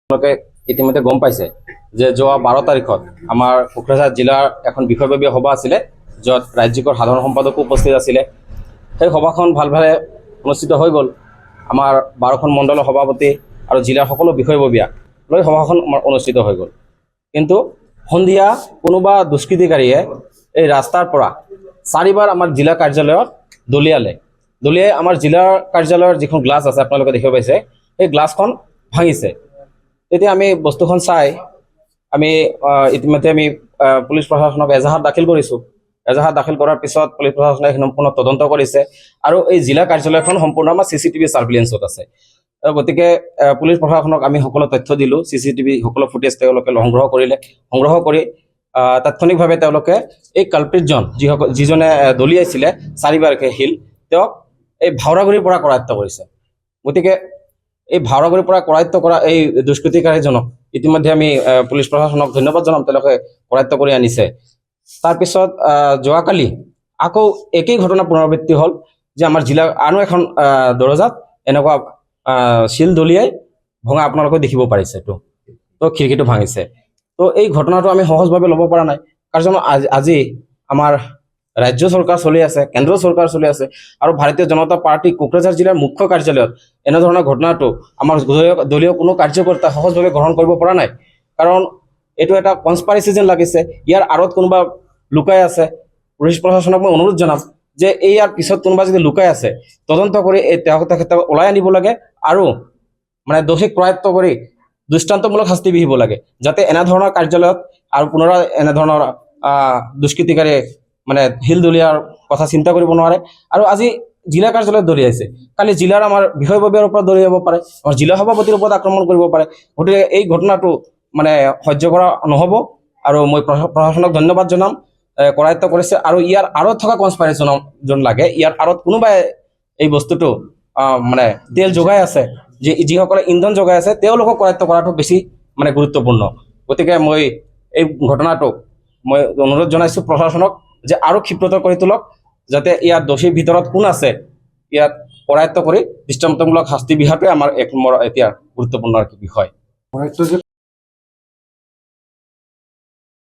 আপোনালোকে ইতিমধ্যে গম পাইছে যে যোৱা 12 তাৰিখত আমাৰ কোকৰাঝাৰ জিলাৰ এখন বিষয়ববীয়া সভা আছিলে, য'ত ৰাজ্যিকৰ সাধাৰণ সম্পাদকো উপস্থিত আছিলে। সেই সভাখন ভালভাৱে অনুষ্ঠিত হৈ গ'ল। আমাৰ 12খন মণ্ডলৰ সভাপতি আৰু জিলাৰ সকলো বিষয়ববীয়া লৈ সভাখন অনুষ্ঠিত হৈ গ'ল। কিন্তু সন্ধিয়া কোনোবা দুষ্কৃতিকাৰীয়ে এই ৰাস্তাৰ পৰা 4বাৰ আমাৰ জিলা কাৰ্যালয়ত দলিয়াই আমাৰ জিলাৰ কাৰ্যালয়ৰ যিখন গ্লাছ আছে আপোনালোকে দেখিব পাইছে, এই গ্লাছখন ভাঙিছে। তেতিয়া আমি বস্তুখন চাই আমি ইতিমধ্যে আমি পুলিচ প্ৰশাসনক এজাহাৰ দাখিল কৰিছোঁ। এজাহাৰ দাখিল কৰাৰ পিছত পুলিচ প্ৰশাসনে সম্পূৰ্ণ তদন্ত কৰিছে আৰু এই জিলা কাৰ্যালয়খন সম্পূৰ্ণ আমাৰ CCTV ছাৰ্ভিলেঞ্চত আছে। গতিকে পুলিচ প্ৰশাসনক আমি সকলো তথ্য দিলোঁ। CCTV সকলো ফুটেজ তেওঁলোকে সংগ্ৰহ কৰি তাৎক্ষণিকভাৱে তেওঁলোকে এই কালপ্ৰিটজন যিজনে দলিয়াইছিলে 4বাৰকৈ শিল, তেওঁক এই ভাওৰাগুৰিৰ পৰা কৰায়ত্ব কৰিছে। গতিকে এই ভাওৰাগুৰিৰ পৰা কৰায়ত্ব কৰা এই দুষ্কৃতিকাৰীজনক ইতিমধ্যে আমি পুলিচ প্ৰশাসনক ধন্যবাদ জনাম, তেওঁলোকে কৰায়ত্ব কৰি আনিছে। তাৰপিছত যোৱাকালি আকৌ একেই ঘটনা পুনৰাবৃত্তি হ'ল যে আমাৰ জিলাৰ আনো এখন দৰজাত এনেকুৱা শিল দলিয়াই ভঙা আপোনালোকে দেখিব পাৰিছে। তো খিৰিকীটো ভাঙিছে। তো এই ঘটনাটো আমি সহজভাৱে ল'ব পৰা নাই, কাৰণ আজি আমাৰ ৰাজ্য চৰকাৰ চলি আছে, কেন্দ্ৰ চৰকাৰ চলি আছে আৰু ভাৰতীয় জনতা পাৰ্টি কোকৰাঝাৰ জিলাৰ মুখ্য কাৰ্যালয়ত এনেধৰণৰ ঘটনাটো আমাৰ দলীয় কোনো কাৰ্যকৰ্তা সহজভাৱে গ্ৰহণ কৰিব পৰা নাই। কাৰণ এইটো এটা কনস্পাইৰেচি যেন লাগিছে, ইয়াৰ আঁৰত কোনোবা লুকাই আছে। পুলিচ প্ৰশাসনক মই অনুৰোধ জনাম যে ইয়াৰ পিছত কোনোবা যদি লুকাই আছে তদন্ত কৰি তেখেতক ওলাই আনিব লাগে আৰু মানে দোষীক কৰায়ত্ব কৰি দৃষ্টান্তমূলক শাস্তি বিহিব লাগে, যাতে এনেধৰণৰ কাৰ্যালয়ত আৰু পুনৰাই এনেধৰণৰ দুষ্কৃতিকাৰীয়ে মানে শিল দলিয়াৰ কথা চিন্তা কৰিব নোৱাৰে। আৰু আজি জিলা কাৰ্যালয়ত দলিয়াইছে, কালি জিলাৰ আমাৰ বিষয়ববীয়াৰ ওপৰত দলিয়াব পাৰে, আমাৰ জিলা সভাপতিৰ ওপৰত আক্ৰমণ কৰিব পাৰে। গতিকে এই ঘটনাটো মানে সহ্য কৰা নহ'ব আৰু মই প্ৰশাসনক ধন্যবাদ জনাম, কৰায়ত্ব কৰিছে। আৰু ইয়াৰ আঁৰত থকা কনস্পাইৰেচন লাগে, ইয়াৰ আঁৰত কোনোবাই এই বস্তুটো মানে তেল যোগাই আছে, যিসকলে ইন্ধন যোগাই আছে তেওঁলোকক কৰায়ত্ব কৰাটো বেছি মানে গুৰুত্বপূৰ্ণ। গতিকে মই এই ঘটনাটোক মই অনুৰোধ জনাইছোঁ প্ৰশাসনক যে আৰু ক্ষিপ্ৰতৰ কৰি তোলক, যাতে ইয়াৰ দোষীৰ ভিতৰত কোন আছে ইয়াত কৰায়ত্ব কৰি দৃষ্টান্তমূলক শাস্তি বিহাটোৱে আমাৰ এক নম্বৰ এতিয়া গুৰুত্বপূৰ্ণ বিষয়।